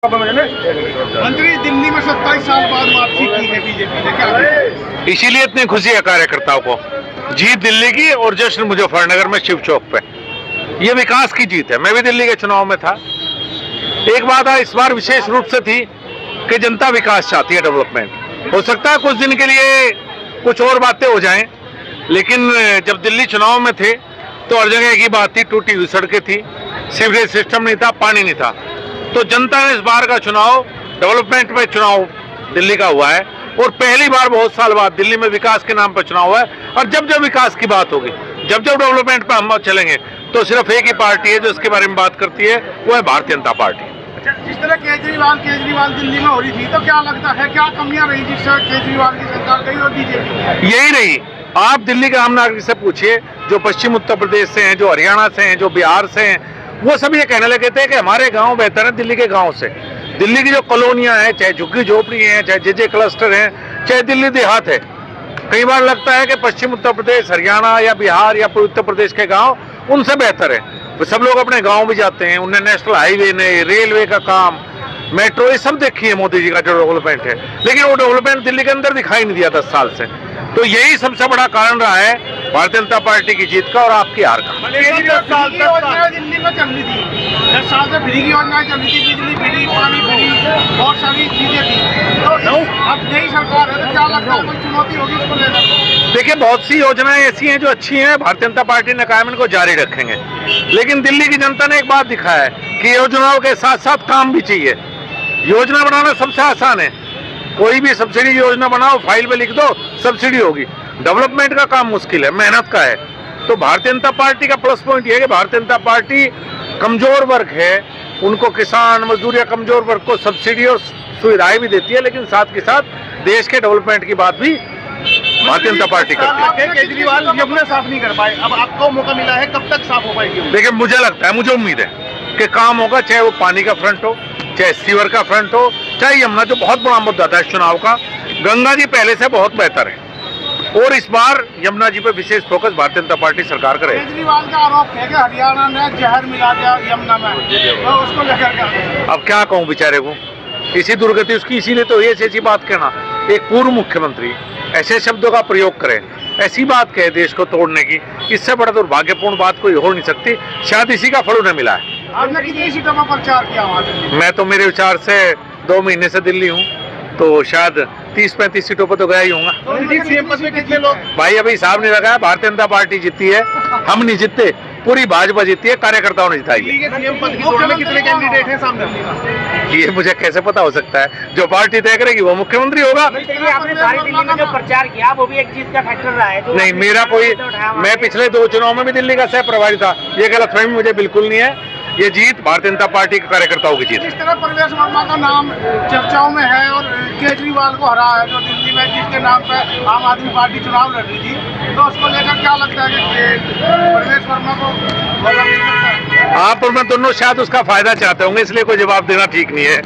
मंत्री दिल्ली में 27 साल बाद वापसी की है बीजेपी ने, क्या इसीलिए इतनी खुशी है कार्यकर्ताओं को। जीत दिल्ली की और जश्न मुजफ्फरनगर में शिव चौक पे, ये विकास की जीत है। मैं भी दिल्ली के चुनाव में था। एक बात इस बार विशेष रूप से थी कि जनता विकास चाहती है, डेवलपमेंट। हो सकता है कुछ दिन के लिए कुछ और बातें हो जाएं, लेकिन जब दिल्ली चुनाव में थे तो हर जगह एक ही बात थी, टूटी हुई सड़कें थी, सीवरेज सिस्टम नहीं था, पानी नहीं था। तो जनता ने इस बार का चुनाव डेवलपमेंट में चुनाव दिल्ली का हुआ है, और पहली बार बहुत साल बाद दिल्ली में विकास के नाम पर चुनाव हुआ है। और जब जब विकास की बात होगी, जब जब डेवलपमेंट पर हम चलेंगे, तो सिर्फ एक ही पार्टी है जो इसके बारे में बात करती है, वो है भारतीय जनता पार्टी। जिस तरह केजरीवाल दिल्ली में हो रही थी, तो क्या लगता है क्या कमियां रही जिससे केजरीवाल की सरकार गई और बीजेपी यही रही। आप दिल्ली के आम नागरिक से पूछिए, जो पश्चिम उत्तर प्रदेश से हैं, जो हरियाणा से हैं, जो बिहार से हैं, वो सब ये कहने लगे थे कि हमारे गांव बेहतर है दिल्ली के गांव से। दिल्ली की जो कॉलोनियां हैं, चाहे झुग्गी झोपड़ी हैं, चाहे जे क्लस्टर हैं, चाहे दिल्ली देहात है, कई बार लगता है कि पश्चिम उत्तर प्रदेश, हरियाणा या बिहार या पूर्व उत्तर प्रदेश के गांव उनसे बेहतर है। तो सब लोग अपने गांव भी जाते हैं, उन्हें नेशनल हाईवे ने, रेलवे का काम, मेट्रो, ये सब देखी है मोदी जी का जो डेवलपमेंट है, लेकिन वो डेवलपमेंट दिल्ली के अंदर दिखाई नहीं दिया 10 साल से। तो यही सबसे बड़ा कारण रहा है भारतीय जनता पार्टी की जीत का और आपकी हार का। दिल्ली में चल रही थी, 10 साल से फ्री की योजनाएं चल रही थी, बिजली फ्री, पानी फ्री, बहुत सारी चीजें थी। तो अब नई सरकार है, तो क्या लगता है कोई चुनौती होगी इसको लेकर? देखिए, बहुत सी योजनाएं ऐसी हैं जो अच्छी हैं, भारतीय जनता पार्टी ने कायम इनको जारी रखेंगे। लेकिन दिल्ली की जनता ने एक बात दिखाया है कि योजनाओं के साथ साथ काम भी चाहिए। योजना बनाना सबसे आसान है, कोई भी सब्सिडी योजना बनाओ, फाइल पे लिख दो, सब्सिडी होगी। डेवलपमेंट का काम मुश्किल है, मेहनत का है। तो भारतीय जनता पार्टी का प्लस पॉइंट ये है कि भारतीय जनता पार्टी कमजोर वर्ग है, उनको किसान, मजदूर या कमजोर वर्ग को सब्सिडी और सुविधाएं भी देती है, लेकिन साथ के साथ देश के डेवलपमेंट की बात भी भारतीय जनता पार्टी करती है। केजरीवाल यमुना साफ नहीं कर पाए, अब आपको मौका मिला है, कब तक साफ हो पाएगी? देखिए, मुझे लगता है, मुझे उम्मीद है कि काम होगा, चाहे वो पानी का फ्रंट हो, चाहे सीवर का फ्रंट हो, चाहे यमुना, जो बहुत बड़ा मुद्दा था इस चुनाव का। गंगा जी पहले से बहुत बेहतर है, और इस बार यमुना जी पर विशेष फोकस भारतीय जनता पार्टी सरकार करे। केजरीवाल का आरोप है कि हरियाणा ने जहर मिला दिया यमुना में, तो उसको लेकर अब क्या कहूँ बेचारे को, इसी दुर्गति उसकी, इसीलिए तो ये ऐसी बात कहना। एक पूर्व मुख्यमंत्री ऐसे शब्दों का प्रयोग करे, ऐसी बात कहे देश को तोड़ने की, इससे बड़ा दुर्भाग्यपूर्ण बात कोई हो नहीं सकती। शायद इसी का फल उन्हें मिला है। आपने कितनी सीटों पर प्रचार किया वहाँ? मैं तो मेरे विचार से 2 महीने से दिल्ली हूँ, तो शायद 30-35 सीटों पर तो गया ही हूँगा। सीएम पद में कितने लोग? भाई अभी हिसाब नहीं लगाया, भारतीय जनता पार्टी जीती है, हम नहीं जीतते, पूरी भाजपा जीती है, कार्यकर्ताओं ने जिताई है। सीएम पद की दौड़ में कितने कैंडिडेट हैं सामने? ये मुझे कैसे पता हो सकता है? जो पार्टी तय करेगी वो मुख्यमंत्री होगा। आपने सारी दिल्ली में जो प्रचार किया वो भी एक जीत का फैक्टर रहा है। नहीं, मेरा कोई, मैं पिछले 2 चुनाव में भी दिल्ली का सह प्रभारी था, ये गलतफहमी मुझे बिल्कुल नहीं है। ये जीत भारतीय जनता पार्टी के कार्यकर्ताओं की जीत। जिस तरह प्रवेश वर्मा का नाम चर्चाओं में है और केजरीवाल को हरा है जो दिल्ली में, जिसके नाम पर आम आदमी पार्टी चुनाव लड़ रही थी, तो उसको लेकर क्या लगता है कि प्रवेश वर्मा को मौका मिल सकता है? आप और मैं दोनों शायद उसका फायदा चाहते होंगे, इसलिए कोई जवाब देना ठीक नहीं है।